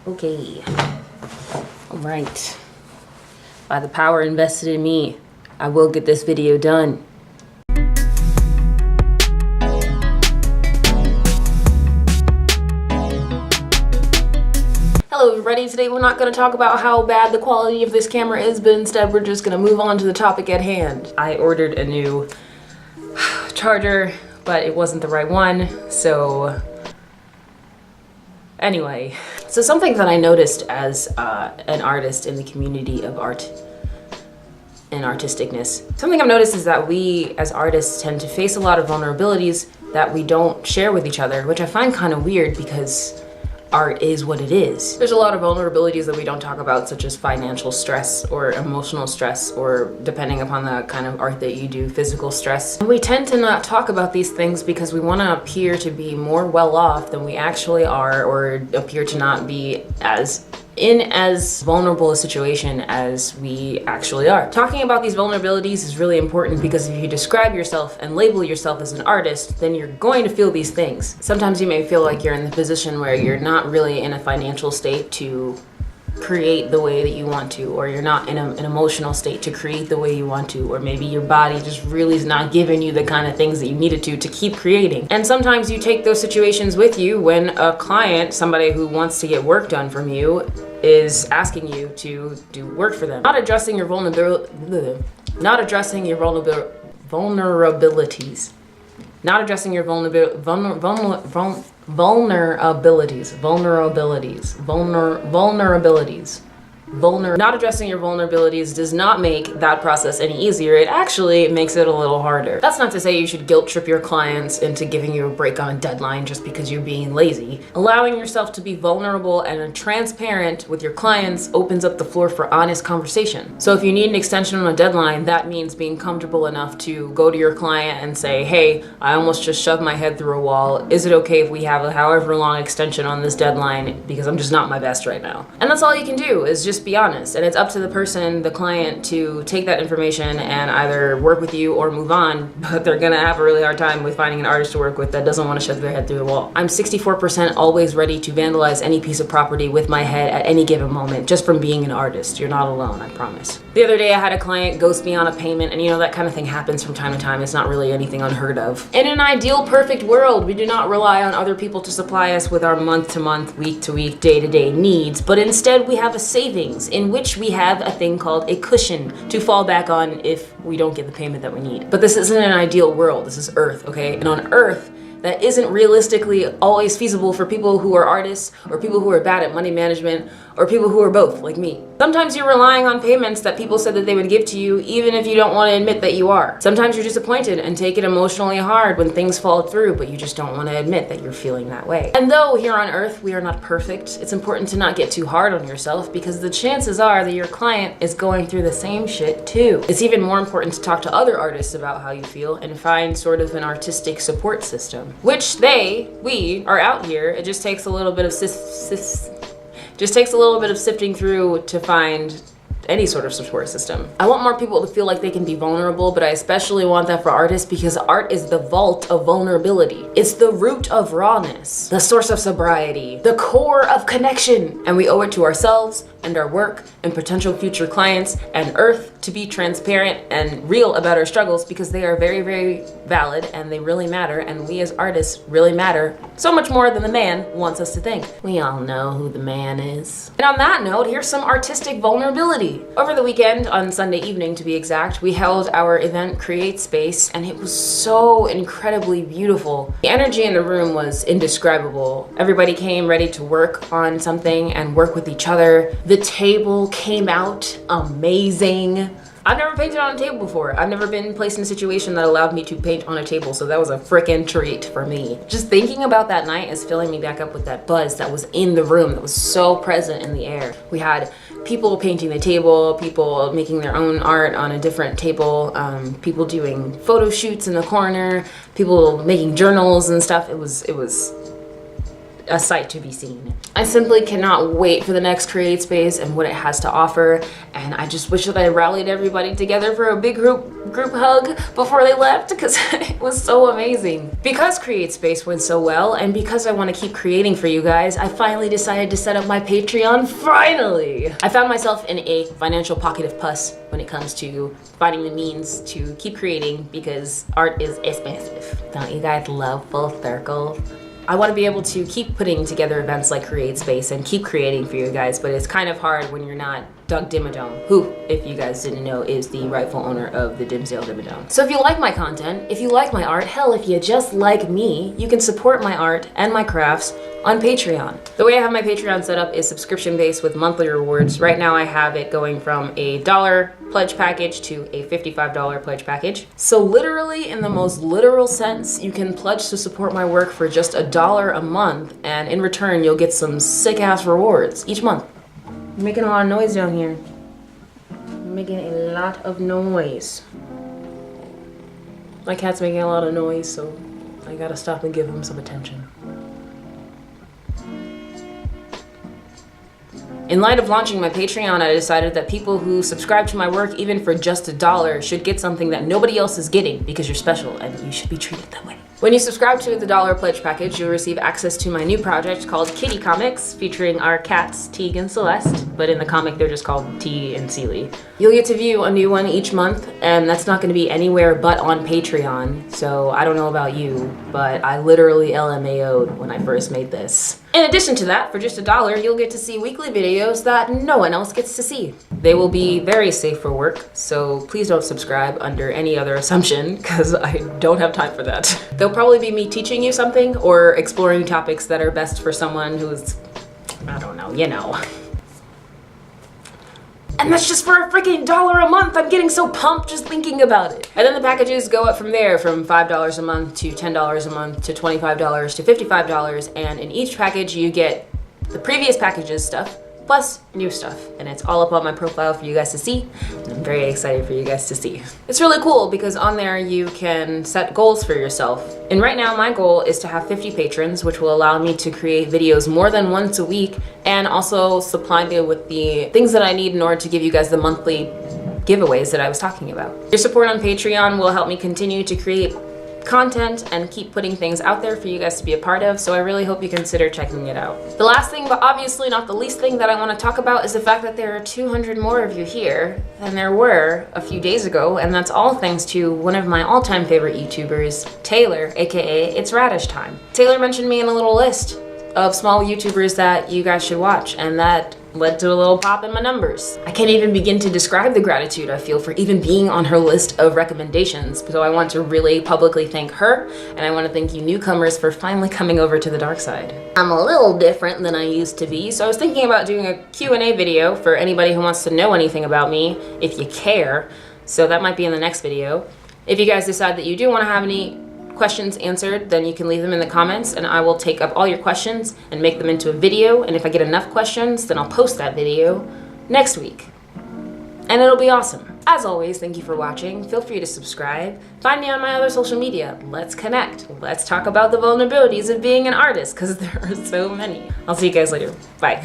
Okay. All right. By the power invested in me, I will get this video done. Hello everybody, today we're not going to talk about how bad the quality of this camera is, but instead we're just going to move on to the topic at hand. I ordered a new charger, but it wasn't the right one, so anyway. So something that I noticed as an artist in the community of art and artisticness, something I've noticed is that we as artists tend to face a lot of vulnerabilities that we don't share with each other, which I find kind of weird because art is what it is. There's a lot of vulnerabilities that we don't talk about, such as financial stress or emotional stress, or depending upon the kind of art that you do, physical stress. And we tend to not talk about these things because we want to appear to be more well off than we actually are, or appear to not be as vulnerable a situation as we actually are. Talking about these vulnerabilities is really important because if you describe yourself and label yourself as an artist, then you're going to feel these things. Sometimes you may feel like you're in the position where you're not really in a financial state to create the way that you want to, or you're not in an emotional state to create the way you want to, or maybe your body just really is not giving you the kind of things that you needed to keep creating. And sometimes you take those situations with you when a client, somebody who wants to get work done from you, is asking you to do vulnerabilities for them. Not addressing your vulnerabilities. Not addressing your vulnerabilities. Not addressing your vulnerabilities does not make that process any easier. It actually makes it a little harder. That's not to say you should guilt trip your clients into giving you a break on a deadline just because you're being lazy. Allowing yourself to be vulnerable and transparent with your clients opens up the floor for honest conversation. So if you need an extension on a deadline, that means being comfortable enough to go to your client and say, hey, I almost just shoved my head through a wall. Is it okay if we have a however long extension on this deadline because I'm just not my best right now? And that's all you can do, is just be honest. And it's up to the person, the client, to take that information and either work with you or move on, but they're gonna have a really hard time with finding an artist to work with that doesn't want to shove their head through the wall. I'm 64% always ready to vandalize any piece of property with my head at any given moment, just from being an artist. You're not alone, I promise. The other day I had a client ghost me on a payment, and you know, that kind of thing happens from time to time. It's not really anything unheard of. In an ideal, perfect world, we do not rely on other people to supply us with our month-to-month, week-to-week, day-to-day needs, but instead we have a savings in which we have a thing called a cushion to fall back on if we don't get the payment that we need. But this isn't an ideal world. This is Earth, okay? And on Earth, that isn't realistically always feasible for people who are artists, or people who are bad at money management, or people who are both, like me. Sometimes you're relying on payments that people said that they would give to you, even if you don't want to admit that you are. Sometimes you're disappointed and take it emotionally hard when things fall through, but you just don't want to admit that you're feeling that way. And though here on Earth we are not perfect, it's important to not get too hard on yourself, because the chances are that your client is going through the same shit too. It's even more important to talk to other artists about how you feel and find sort of an artistic support system, which we are out here. It just takes a little bit of sifting through to find any sort of support system. I want more people to feel like they can be vulnerable, but I especially want that for artists because art is the vault of vulnerability. It's the root of rawness, the source of sobriety, the core of connection. And we owe it to ourselves and our work and potential future clients and Earth to be transparent and real about our struggles, because they are very, very valid and they really matter, and we as artists really matter so much more than the man wants us to think. We all know who the man is. And on that note, here's some artistic vulnerability. Over the weekend, on Sunday evening to be exact, we held our event Create Space, and it was so incredibly beautiful. The energy in the room was indescribable. Everybody came ready to work on something and work with each other. The table came out amazing. I've never painted on a table before. I've never been placed in a situation that allowed me to paint on a table, so that was a frickin' treat for me. Just thinking about that night is filling me back up with that buzz that was in the room, that was so present in the air. We had people painting the table, people making their own art on a different table, people doing photo shoots in the corner, people making journals and stuff. It was a sight to be seen. I simply cannot wait for the next Create Space and what it has to offer, and I just wish that I rallied everybody together for a big group hug before they left, because it was so amazing. Because Create Space went so well, and because I want to keep creating for you guys, I finally decided to set up my Patreon. Finally! I found myself in a financial pocket of pus when it comes to finding the means to keep creating, because art is expensive. Don't you guys love full circle? I want to be able to keep putting together events like Create Space and keep creating for you guys, but it's kind of hard when you're not Doug Dimmadome, who, if you guys didn't know, is the rightful owner of the Dimsdale Dimmadome. So if you like my content, if you like my art, hell, if you just like me, you can support my art and my crafts on Patreon. The way I have my Patreon set up is subscription-based with monthly rewards. Right now I have it going from a $1 pledge package to a $55 pledge package. So literally, in the most literal sense, you can pledge to support my work for just $1 a month, and in return you'll get some sick-ass rewards each month. I'm making a lot of noise down here. I'm making a lot of noise. My cat's making a lot of noise, so I gotta stop and give him some attention. In light of launching my Patreon, I decided that people who subscribe to my work, even for just $1, should get something that nobody else is getting, because you're special and you should be treated that way. When you subscribe to the $1 pledge package, you'll receive access to my new project called Kitty Comics, featuring our cats, Teague and Celeste, but in the comic they're just called T and Seely. You'll get to view a new one each month, and that's not going to be anywhere but on Patreon, so I don't know about you, but I literally LMAO'd when I first made this. In addition to that, for just $1, you'll get to see weekly videos that no one else gets to see. They will be very safe for work, so please don't subscribe under any other assumption, because I don't have time for that. They'll probably be me teaching you something or exploring topics that are best for someone who's, I don't know, you know. And that's just for a freaking $1 a month. I'm getting so pumped just thinking about it. And then the packages go up from there, from $5 a month to $10 a month to $25 to $55. And in each package you get the previous packages stuff plus new stuff. And it's all up on my profile for you guys to see. And I'm very excited for you guys to see. It's really cool because on there you can set goals for yourself. And right now my goal is to have 50 patrons, which will allow me to create videos more than once a week and also supply me with the things that I need in order to give you guys the monthly giveaways that I was talking about. Your support on Patreon will help me continue to create content and keep putting things out there for you guys to be a part of, so I really hope you consider checking it out. The last thing, but obviously not the least thing that I want to talk about is the fact that there are 200 more of you here than there were a few days ago, and that's all thanks to one of my all-time favorite YouTubers, Taylor, aka It's Radish Time. Taylor mentioned me in a little list of small YouTubers that you guys should watch, and that led to a little pop in my numbers. I can't even begin to describe the gratitude I feel for even being on her list of recommendations, so I want to really publicly thank her, and I want to thank you newcomers for finally coming over to the dark side. I'm a little different than I used to be, so I was thinking about doing a Q&A video for anybody who wants to know anything about me, if you care, so that might be in the next video. If you guys decide that you do want to have any questions answered, then you can leave them in the comments and I will take up all your questions and make them into a video, and if I get enough questions then I'll post that video next week and it'll be awesome. As always, thank you for watching. Feel free to subscribe. Find me on my other social media. Let's connect. Let's talk about the vulnerabilities of being an artist, because there are so many. I'll see you guys later. Bye.